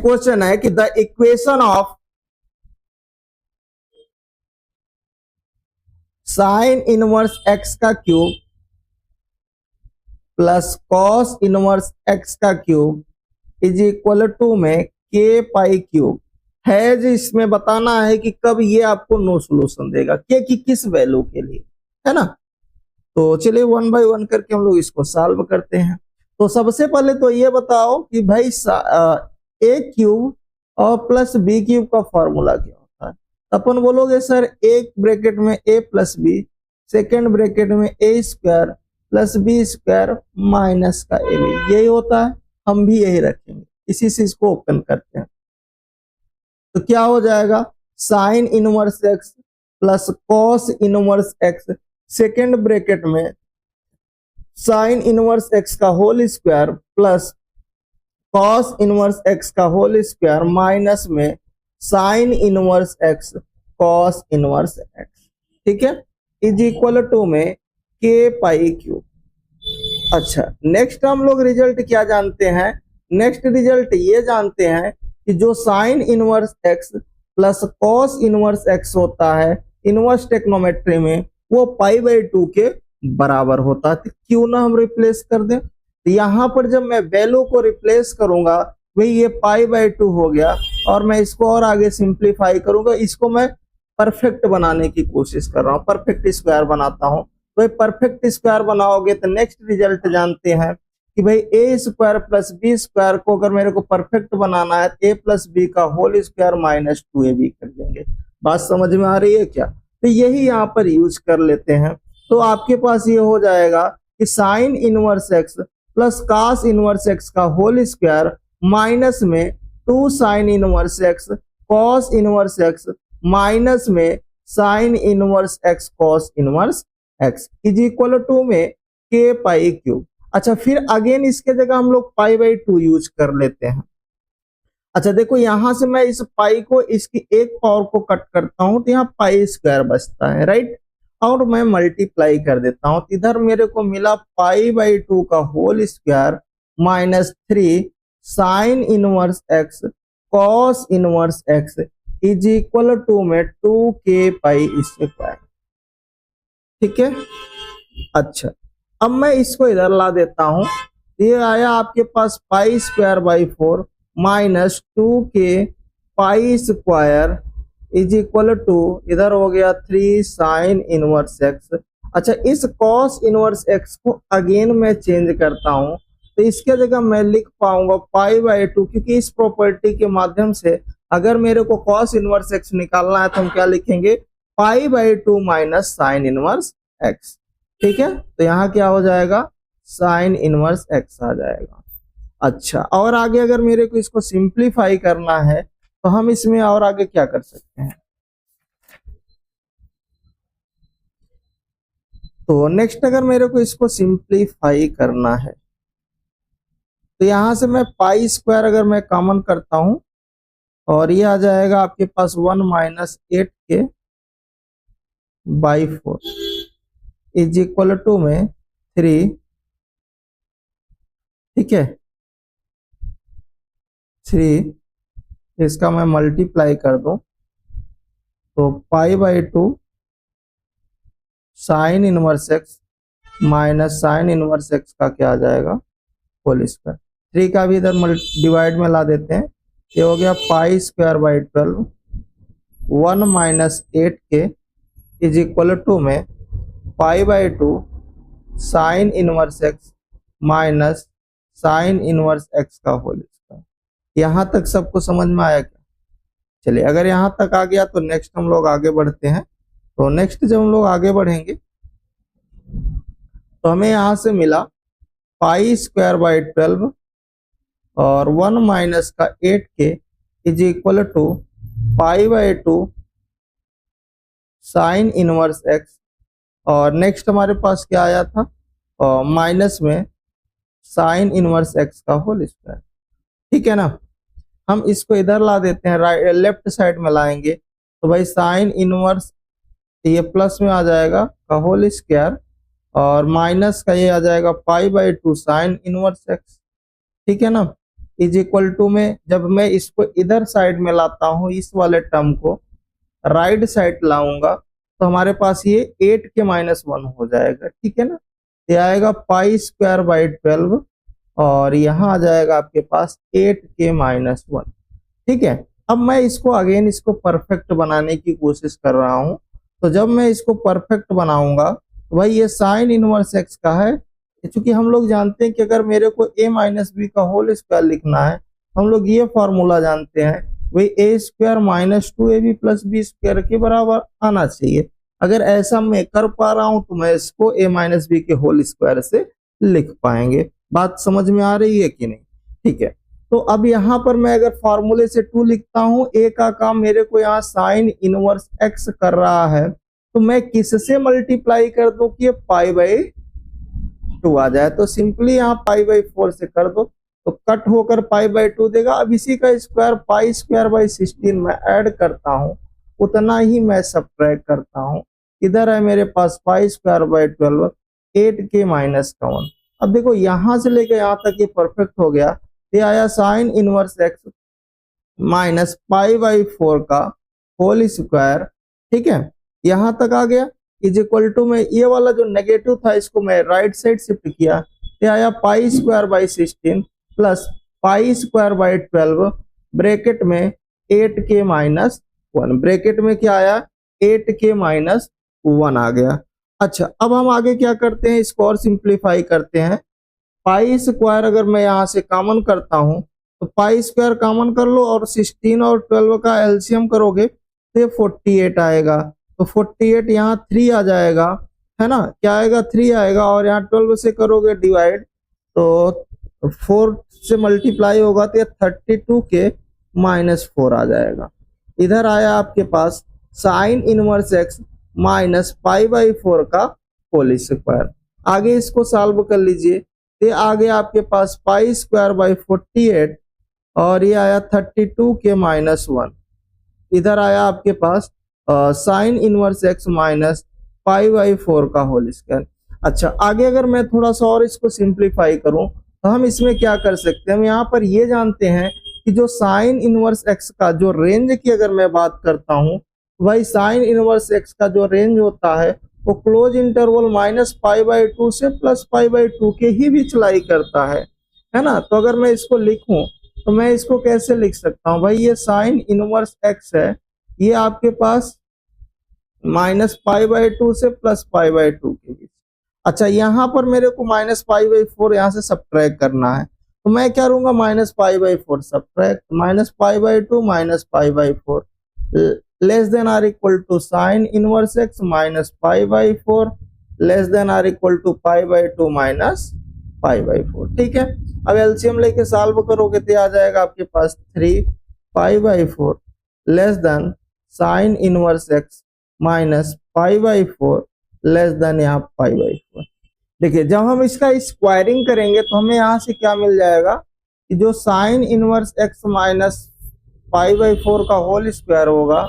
Question है कि the equation of sine inverse x का cube plus cos inverse x का क्यूब इज इक्वल टू में के पाई क्यूब है। जो इसमें बताना है कि कब ये आपको नो सोल्यूशन देगा, के की किस वैल्यू के लिए, है ना। तो चलिए वन बाय वन करके हम लोग इसको सॉल्व करते हैं। तो सबसे पहले तो ये बताओ कि भाई ए क्यूब और प्लस बी क्यूब का फॉर्मूला क्या होता है। अपन बोलोगे सर एक ब्रैकेट में A plus B, second bracket में A square plus B square minus का ए बी, यही होता है। हम भी यही रखेंगे, इसी से इसको ओपन करते हैं। तो क्या हो जाएगा, sine inverse x plus cos inverse x, second bracket में साइन इनवर्स एक्स का whole square plus cos inverse x का होल स्क्वायर माइनस में sine inverse x cos inverse x, ठीक है, इज इक्वल टू में के पाई क्यूब। अच्छा, next हम लोग रिजल्ट क्या जानते हैं, नेक्स्ट रिजल्ट ये जानते हैं कि जो sign inverse x plus cos inverse x होता है इनवर्स टेक्नोमेट्री में, वो पाई बाई 2 के बराबर होता है। तो क्यों ना हम रिप्लेस कर दें। तो यहाँ पर जब मैं वैल्यू को रिप्लेस करूंगा, भाई ये पाई बाई 2 हो गया, और मैं इसको और आगे सिंप्लीफाई करूंगा। इसको मैं परफेक्ट बनाने की कोशिश कर रहा हूँ, परफेक्ट स्क्वायर बनाता हूँ। तो परफेक्ट स्क्वायर बनाओगे तो नेक्स्ट रिजल्ट जानते हैं कि भाई ए स्क्वायर प्लस बी स्क्वायर को अगर मेरे को परफेक्ट बनाना है, ए प्लस बी का होल स्क्वायर माइनस 2ab कर देंगे। बात समझ में आ रही है क्या। तो यही यहाँ पर यूज कर लेते हैं। तो आपके पास ये हो जाएगा कि sine inverse x plus cos inverse x का होल स्क्वायर माइनस में 2 sine inverse x cos inverse x minus में sine inverse x cos inverse x is equal to में के पाई क्यूब। अच्छा, फिर अगेन इसके जगह हम लोग पाई बाई 2 यूज कर लेते हैं। अच्छा देखो, यहां से मैं इस पाई को इसकी एक पावर को कट करता हूं तो यहाँ पाई स्क्वायर बचता है, राइट, और मैं मल्टीप्लाई कर देता हूं। तो इधर मेरे को मिला पाई बाई 2 का whole square minus 3 sine inverse x cos inverse x is equal to में 2 के पाई स्क्वायर, ठीक है। अच्छा, अब मैं इसको इधर ला देता हूं। ये आया आपके पास pi square by 4 minus 2 k pi square is equal to, इधर हो गया 3 साइन इनवर्स एक्स। अच्छा, इस कॉस इनवर्स एक्स को अगेन मैं चेंज करता हूं, तो इसके जगह मैं लिख पाऊंगा पाई बाई 2, क्योंकि इस प्रॉपर्टी के माध्यम से अगर मेरे को कॉस इनवर्स एक्स निकालना है तो हम क्या लिखेंगे, पाई by 2 minus sign inverse x, ठीक है। तो यहाँ क्या हो जाएगा, साइन इनवर्स एक्स आ जाएगा। अच्छा, और आगे अगर मेरे को इसको सिंप्लीफाई करना है तो हम इसमें और आगे क्या कर सकते हैं। तो नेक्स्ट अगर मेरे को इसको सिंप्लीफाई करना है तो यहां से मैं पाई स्क्वायर अगर मैं कॉमन करता हूं, और ये आ जाएगा आपके पास 1 माइनस 8 के बाई 4 इज इक्वल टू में 3, ठीक है, 3 इसका मैं मल्टीप्लाई कर दूं तो पाई by 2 sine inverse x minus sign inverse x का क्या आ जाएगा, होल स्क्वायर। 3 का भी इधर डिवाइड में ला देते हैं, ये हो गया पाई square by 12 1 minus 8 k is equal to में पाई by 2 sine inverse x minus sign inverse x का होल स्क्वायर। यहाँ तक सबको समझ में आया क्या। चलिए, अगर यहाँ तक आ गया तो नेक्स्ट हम लोग आगे बढ़ते हैं। तो नेक्स्ट जब हम लोग आगे बढ़ेंगे तो हमें यहाँ से मिला पाई स्क्वायर बाई 12 और 1 माइनस का 8 k is equal to pi by 2 sine inverse x, और नेक्स्ट हमारे पास क्या आया था, और माइनस में साइन इनवर्स एक्स का होल स्क्वायर, ठीक है ना। हम इसको इधर ला देते हैं, राइट लेफ्ट साइड में लाएंगे तो भाई साइन इनवर्स ये प्लस में आ जाएगा का होल स्क्वायर, और माइनस का ये आ जाएगा पाई बाई 2 साइन इनवर्स एक्स, ठीक है ना। इज इक्वल टू में जब मैं इसको इधर साइड में लाता हूं, इस वाले टर्म को राइट साइड लाऊंगा, तो हमारे पास ये 8 के -1 हो जाएगा, ठीक है ना। ये आएगा पाई स्क्वायर बाई 12 और यहाँ आ जाएगा आपके पास 8 के -1, ठीक है। अब मैं इसको अगेन इसको परफेक्ट बनाने की कोशिश कर रहा हूं। तो जब मैं इसको परफेक्ट बनाऊंगा तो भाई ये साइन इनवर्स एक्स का है, क्योंकि हम लोग जानते हैं कि अगर मेरे को a माइनस बी का होल स्क्वायर लिखना है, हम लोग ये फॉर्मूला जानते हैं, वही a square -2ab plus B square के बराबर आना चाहिए। अगर ऐसा मैं कर पा रहा हूं तो मैं इसको a माइनस बी के होल स्क्वायर से लिख पाएंगे। बात समझ में आ रही है कि नहीं? ठीक है। तो अब यहाँ पर मैं अगर फॉर्मूले से 2 लिखता हूं, a का काम मेरे को यहाँ साइन इनवर्स x कर रहा है, तो मैं किससे मल्टीप्लाई कर दूं कि ये π/2 आ जाए। तो सिंपली यहाँ π/4 से कर दो तो कट होकर π/2 देगा। अब इसी का स्क्वायर π² 16 में ऐड करता हूँ, उतना ही मैं सब्ट्रैक्ट करता हूँ। इधर है मेरे पास π² 12 8 के -1। अब देखो यहां से लेकर यहाँ तक ये परफेक्ट हो गया। ये आया साइन इनवर्स एक्स माइनस π/4 का होल स्क्वायर, ठीक है, यहां तक आ गया। इज इक्वल टू में ये वाला जो नेगेटिव था इसको मैं राइट साइड शिफ्ट किया, ये आया π² 16 प्लस π² 12 ब्रैकेट में 8 के -1, ब्रैकेट में क्या आया 8 के -1 आ गया। अच्छा, अब हम आगे क्या करते हैं, इसको और सिंप्लीफाई करते हैं। π² अगर मैं यहाँ से कॉमन करता हूँ तो π² कॉमन कर लो और 16 और 12 का एलसीएम करोगे तो ये 48 आएगा। तो 48 यहाँ 3 आ जाएगा, है ना, क्या आएगा 3 आएगा, और यहाँ 12 से करोगे डिवाइड तो 4 से मल्टीप्लाई होगा तो ये 32 के -4 आ जाएगा। इधर आया आपके पास साइन इनवर्स एक्स माइनस π/4 का होल स्क्वायर। आगे इसको सॉल्व कर लीजिए, ये आ गया आपके पास π² 48 और ये आया 32 के -1। इधर आया आपके पास साइन इनवर्स एक्स माइनस π/4 का होल स्क्वायर। अच्छा, आगे अगर मैं थोड़ा सा और इसको सिंप्लीफाई करूं तो हम इसमें क्या कर सकते हैं, हम यहाँ पर ये जानते हैं कि जो साइन इनवर्स एक्स का जो रेंज की अगर मैं बात करता हूँ, भाई साइन इनवर्स एक्स का जो रेंज होता है वो क्लोज इंटरवल -π/2 से +π/2 के ही बीच लाई करता है ना। तो अगर मैं इसको लिखूं तो मैं इसको कैसे लिख सकता हूं, भाई ये साइन इनवर्स एक्स है, ये आपके पास -π/2 से +π/2 के बीच। अच्छा, यहाँ पर मेरे को -π/4 यहाँ से सब्ट्रैक्ट करना है, तो मैं क्या करूंगा -π/4 subtract -π/2 -π/4 less than or equal to sine inverse x minus π/4 less than or equal to π/2 minus π/4, ठीक है। अब एलसीएम लेके सॉल्व करोगे तो आ जाएगा आपके पास 3 π/4 less than sine inverse x minus π/4 less than यहाँ π/4। देखिए, जब हम इसका स्क्वायरिंग करेंगे तो हमें यहाँ से क्या मिल जाएगा कि जो साइन इनवर्स एक्स माइनस π/4 का होल स्क्वायर होगा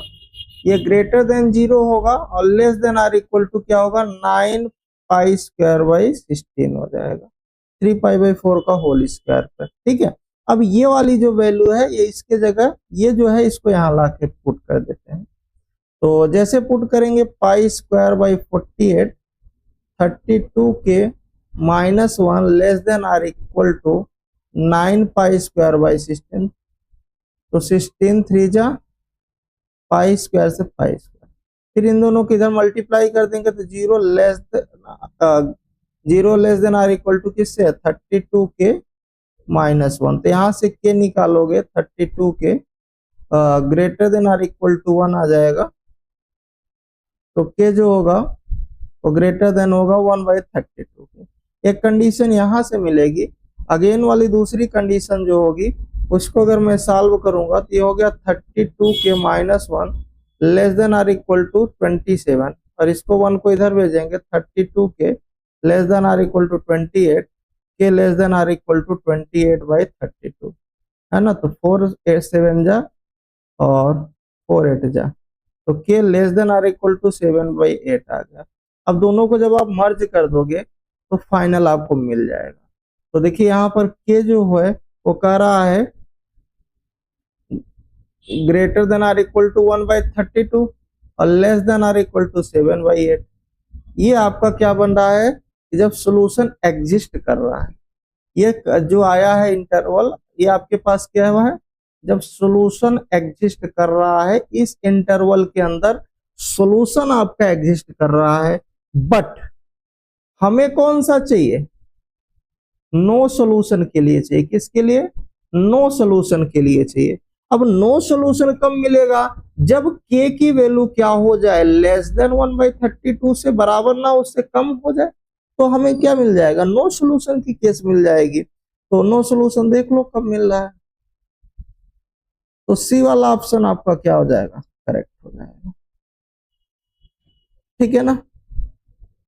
ये ग्रेटर देन 0 होगा और less than or equal to क्या होगा 9 π² 16 हो जाएगा, 3 π/4 का होल स्क्वायर पर, ठीक है। अब ये वाली जो वैल्यू है ये इसके जगह ये जो है इसको यहाँ ला के पुट कर देते हैं। तो जैसे पुट करेंगे π² 48 32 k -1 less than or equal to 9 π² 16, तो 16 3 जा π² से π², फिर इन दोनों को इधर मल्टीप्लाई कर देंगे तो 0 less than or equal to किससे 32 के -1, तो यहाँ से के निकालोगे 32 k greater than or equal to 1 आ जाएगा, तो के जो होगा वो ग्रेटर देन होगा 1/32 के। एक कंडीशन यहाँ से मिलेगी। अगेन वाली दूसरी कंडीशन जो होगी उसको अगर मैं सॉल्व करूंगा तो ये हो गया 32 k -1 less than or equal to 27, और इसको 1 को इधर भेजेंगे 32 k less than or equal to 28 k less than or equal to 28/32, है ना। तो 4 8 7 जा और 4 8 जा, तो k less than or equal to 7/8 आ गया। अब दोनों को जब आप मर्ज कर दोगे तो फाइनल आपको मिल जाएगा। तो देखिए यहाँ पर के जो है वो कह रहा है greater than or equal to 1/32 और less than or equal to 7/8। ये आपका क्या बन रहा है कि जब सॉल्यूशन एग्जिस्ट कर रहा है, ये जो आया है इंटरवल, ये आपके पास क्या हुआ है, जब सॉल्यूशन एग्जिस्ट कर रहा है, इस इंटरवल के अंदर सॉल्यूशन आपका एग्जिस्ट कर रहा है, बट हमें कौन सा चाहिए, नो सॉल्यूशन के लिए चाहिए। किसके लिए, नो सॉल्यूशन के लिए चाहिए। अब नो सॉल्यूशन कब मिलेगा, जब k की वैल्यू क्या हो जाए, लेस देन 1/32 से बराबर ना उससे कम हो जाए, तो हमें क्या मिल जाएगा, नो सॉल्यूशन की केस मिल जाएगी। तो नो सॉल्यूशन देख लो कब मिल रहा है, तो सी वाला ऑप्शन आपका क्या हो जाएगा, करेक्ट हो जाएगा। ठीक है ना।